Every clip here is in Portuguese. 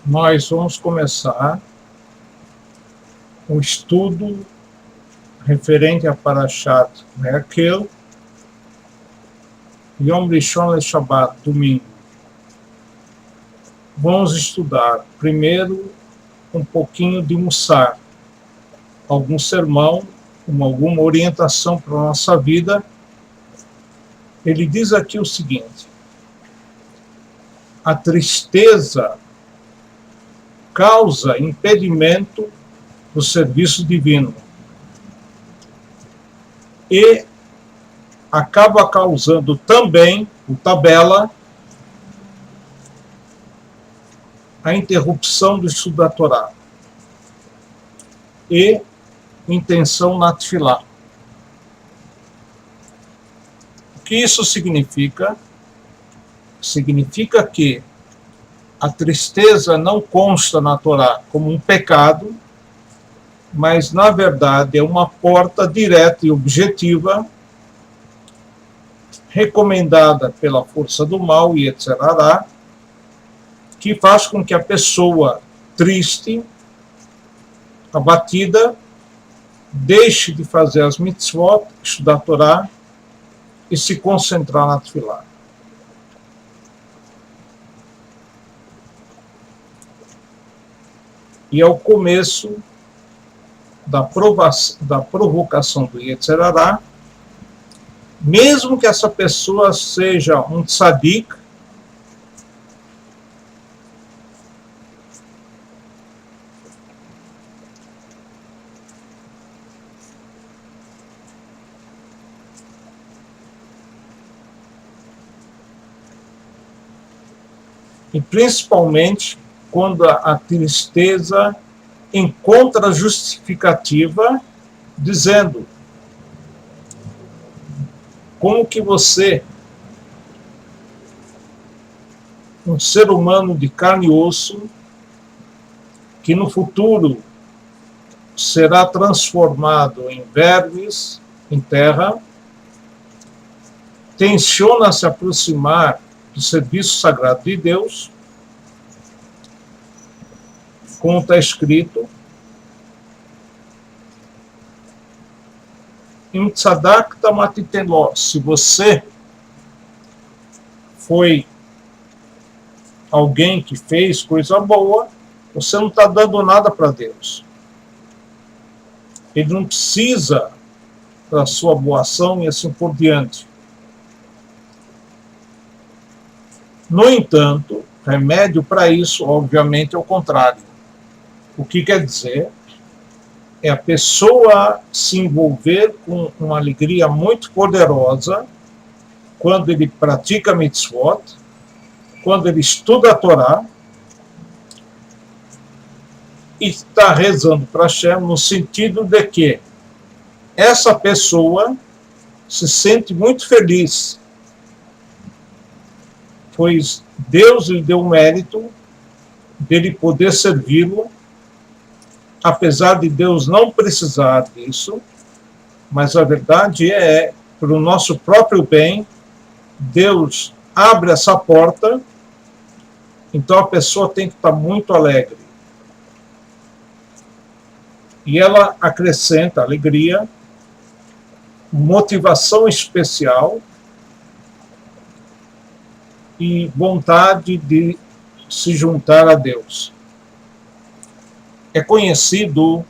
nós vamos começar um estudo referente a Parashat Merkel, Yom Rishon Shabbat, domingo. Vamos estudar primeiro um pouquinho de Mussar, algum sermão, alguma orientação para a nossa vida. Ele diz aqui o seguinte: a tristeza causa impedimento do serviço divino e acaba causando também, o tabela, a interrupção do estudo da Torá e intenção na tefilá. O que isso significa? Significa que a tristeza não consta na Torá como um pecado, mas, na verdade, é uma porta direta e objetiva, recomendada pela força do mal e etc., que faz com que a pessoa triste, abatida, deixe de fazer as mitzvot, estudar a Torá e se concentrar na tefilá. E é o começo da provocação do Yetzer Hará, mesmo que essa pessoa seja um tzadik, e principalmente quando a tristeza encontra justificativa, dizendo: como que você, um ser humano de carne e osso, que no futuro será transformado em vermes, em terra, tenciona se aproximar do serviço sagrado de Deus, como está escrito, em Tzadak Tamatitenó, se você foi alguém que fez coisa boa, você não está dando nada para Deus. Ele não precisa da sua boa ação e assim por diante. No entanto, remédio para isso, obviamente, é o contrário. O que quer dizer? É a pessoa se envolver com uma alegria muito poderosa quando ele pratica mitzvot, quando ele estuda a Torá e está rezando para Hashem, no sentido de que essa pessoa se sente muito feliz, pois Deus lhe deu o mérito dele poder servi-lo, apesar de Deus não precisar disso, mas a verdade é, para o nosso próprio bem, Deus abre essa porta, então a pessoa tem que estar muito alegre. E ela acrescenta alegria, motivação especial e vontade de se juntar a Deus. É conhecido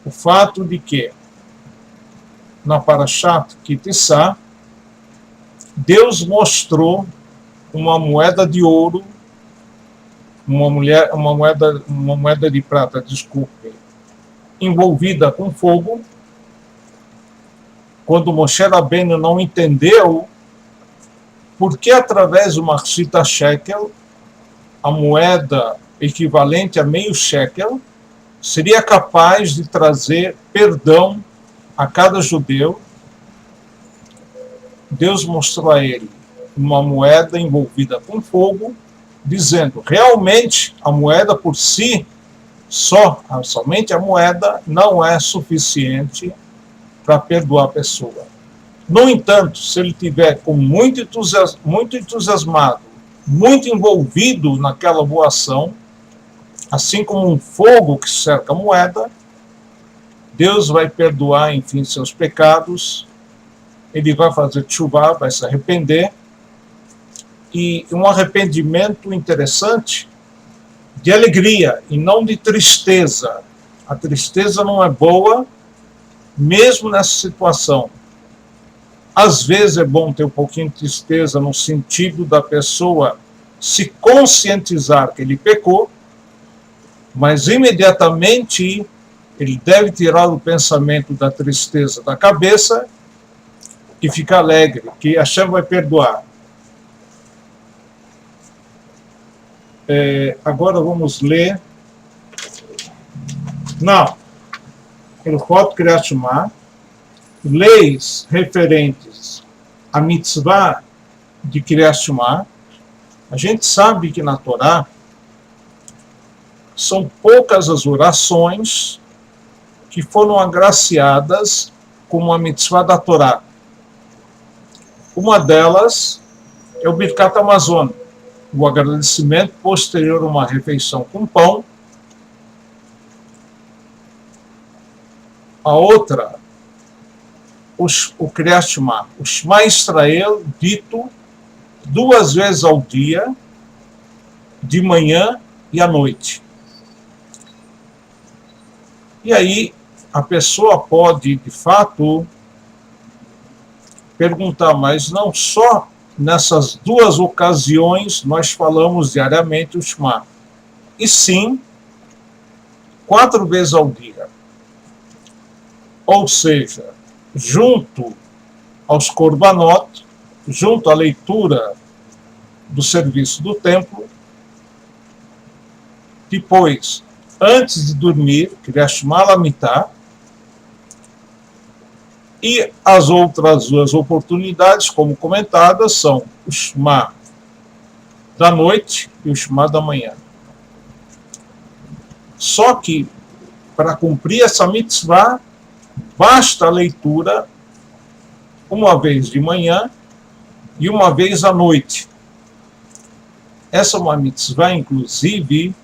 o fato de que, na Parashat Kitissá, Deus mostrou uma moeda de ouro, uma moeda de prata, desculpe, envolvida com fogo. Quando Moshe Rabbeinu não entendeu por que, através de uma chita shekel, a moeda equivalente a meio shekel seria capaz de trazer perdão a cada judeu, Deus mostrou a ele uma moeda envolvida com fogo, dizendo: realmente a moeda por si, somente a moeda, não é suficiente para perdoar a pessoa. No entanto, se ele tiver com muito entusiasmado muito envolvido naquela boa ação, assim como um fogo que cerca a moeda, Deus vai perdoar, enfim, seus pecados, ele vai fazer tchuvá, vai se arrepender, e um arrependimento interessante de alegria e não de tristeza. A tristeza não é boa, mesmo nessa situação. Às vezes é bom ter um pouquinho de tristeza no sentido da pessoa se conscientizar que ele pecou, mas imediatamente ele deve tirar o pensamento da tristeza da cabeça e ficar alegre, que Hashem vai perdoar. Agora vamos ler. Não. Ilhot Kriyat Shema, leis referentes à mitzvah de Kriyat Shema. A gente sabe que na Torá são poucas as orações que foram agraciadas como a mitzvah da Torá. Uma delas é o Birkat Hamazon, o agradecimento posterior a uma refeição com pão. A outra, o Kriyat Shema, o Shema Israel, dito 2 vezes ao dia, de manhã e à noite. E aí, a pessoa pode, de fato, perguntar, mas não só nessas 2 ocasiões nós falamos diariamente o Shema, e sim 4 vezes ao dia. Ou seja, junto aos korbanot, junto à leitura do serviço do templo, depois, antes de dormir, Kriyat Shema Lamitá, e as outras 2 oportunidades, como comentadas, são o Shema da noite e o Shema da manhã. Só que, para cumprir essa mitzvah, basta a leitura 1 vez de manhã e 1 vez à noite. Essa é uma mitzvah, inclusive,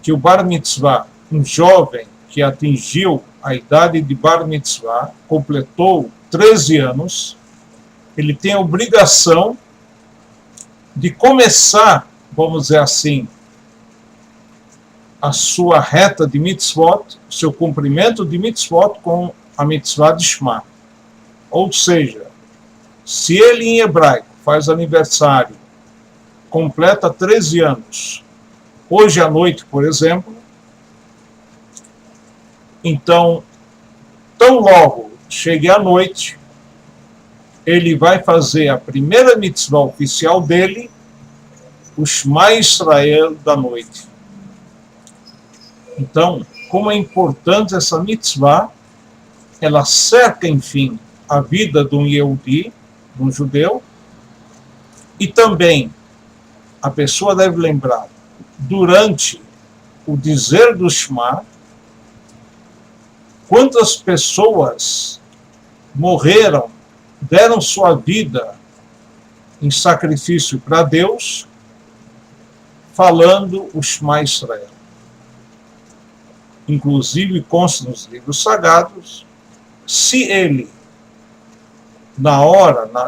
que o Bar Mitzvah, um jovem que atingiu a idade de Bar Mitzvah, completou 13 anos, ele tem a obrigação de começar, vamos dizer assim, a sua reta de mitzvot, o seu cumprimento de mitzvot com a mitzvah de Shema. Ou seja, se ele em hebraico faz aniversário, completa 13 anos, hoje à noite, por exemplo, então, tão logo chegue à noite, ele vai fazer a primeira mitzvah oficial dele, o Shema Israel da noite. Então, como é importante essa mitzvah, ela cerca, enfim, a vida de um Yehudi, de um judeu, e também a pessoa deve lembrar, durante o dizer do Shema, quantas pessoas morreram, deram sua vida em sacrifício para Deus, falando o Shema Israel. Inclusive, consta nos livros sagrados, se ele,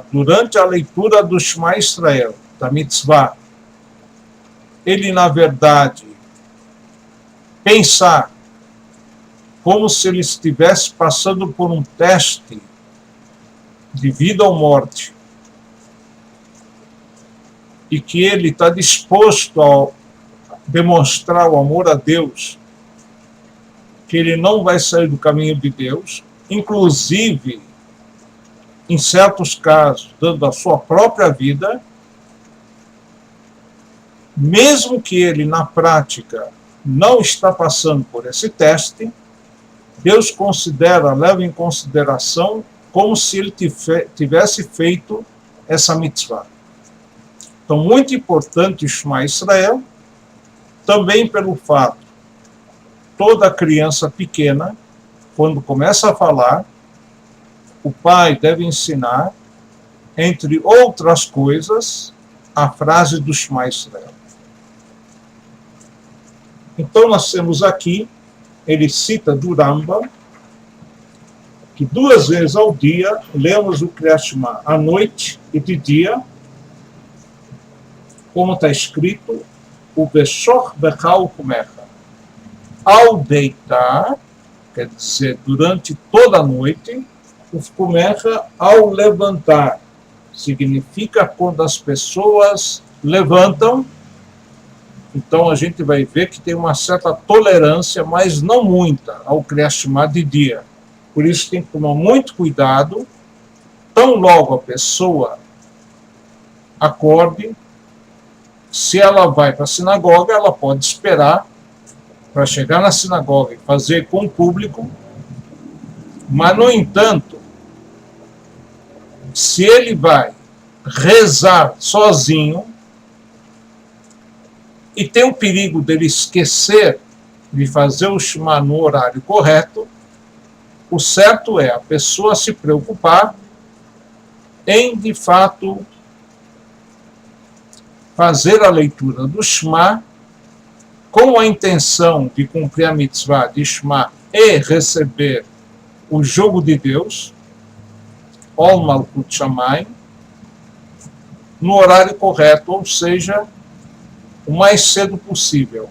durante a leitura do Shema Israel, da mitzvah, ele, na verdade, pensar como se ele estivesse passando por um teste de vida ou morte, e que ele está disposto a demonstrar o amor a Deus, que ele não vai sair do caminho de Deus, inclusive, em certos casos, dando a sua própria vida, mesmo que ele, na prática, não está passando por esse teste, Deus leva em consideração como se ele tivesse feito essa mitzvah. Então, muito importante o Shema Israel, também pelo fato, toda criança pequena, quando começa a falar, o pai deve ensinar, entre outras coisas, a frase do Shema Israel. Então nós temos aqui, ele cita do Rambam, que 2 vezes ao dia lemos o Kriyat Shema, à noite e de dia, como está escrito, o Beshoch Bechal Kumecha. Ao deitar, quer dizer, durante toda a noite, o Kumecha ao levantar. Significa quando as pessoas levantam, então a gente vai ver que tem uma certa tolerância, mas não muita, ao Kriyat Shema de dia. Por isso tem que tomar muito cuidado, tão logo a pessoa acorde, se ela vai para a sinagoga, ela pode esperar para chegar na sinagoga e fazer com o público, mas, no entanto, se ele vai rezar sozinho, e tem o perigo dele esquecer de fazer o Shema no horário correto, o certo é a pessoa se preocupar em, de fato, fazer a leitura do Shema com a intenção de cumprir a mitzvah de Shema e receber o jogo de Deus, Ol Malkut Shamayim, no horário correto, ou seja, o mais cedo possível.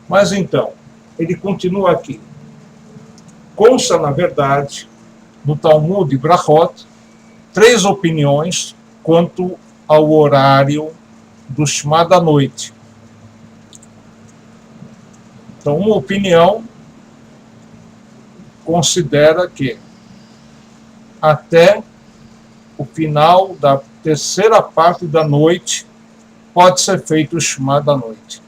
Mas então, ele continua aqui. Consta, na verdade, no Talmud de Brachot, 3 opiniões quanto ao horário do Shema da noite. Então, uma opinião considera que até o final da terceira parte da noite pode ser feito o Shema da noite.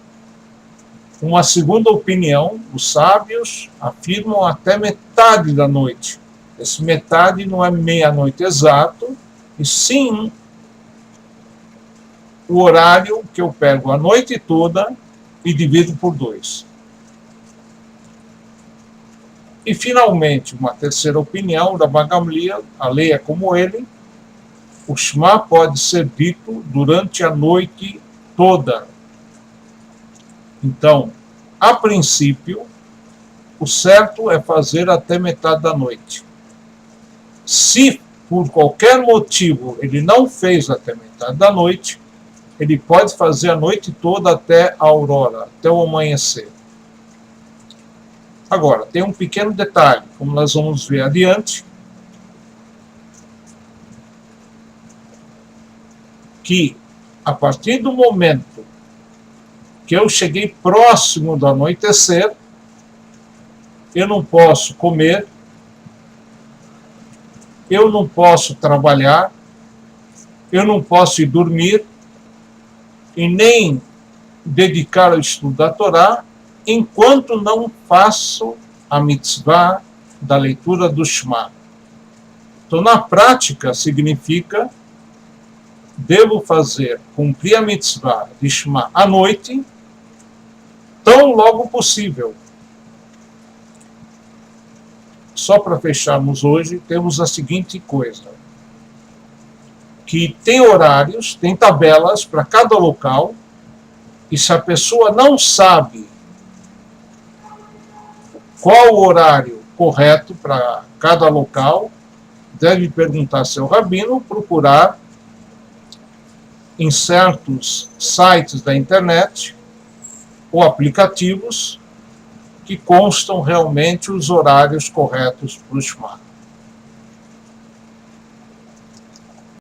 Uma segunda opinião, os sábios afirmam até metade da noite. Esse metade não é meia-noite exato, e sim o horário que eu pego a noite toda e divido por 2. E, finalmente, uma terceira opinião da Gamliel, a lei é como ele, o Shema pode ser dito durante a noite toda. Então, a princípio, o certo é fazer até metade da noite. Se, por qualquer motivo, ele não fez até metade da noite, ele pode fazer a noite toda até a aurora, até o amanhecer. Agora, tem um pequeno detalhe, como nós vamos ver adiante, que a partir do momento que eu cheguei próximo do anoitecer, eu não posso comer, eu não posso trabalhar, eu não posso ir dormir, e nem dedicar ao estudo da Torá, enquanto não faço a mitzvah da leitura do Shema. Então, na prática, significa devo cumprir a mitzvah de Shema à noite, tão logo possível. Só para fecharmos hoje, temos a seguinte coisa, que tem horários, tem tabelas para cada local, e se a pessoa não sabe qual o horário correto para cada local, deve perguntar ao seu rabino, procurar em certos sites da internet ou aplicativos que constam realmente os horários corretos para o Shema.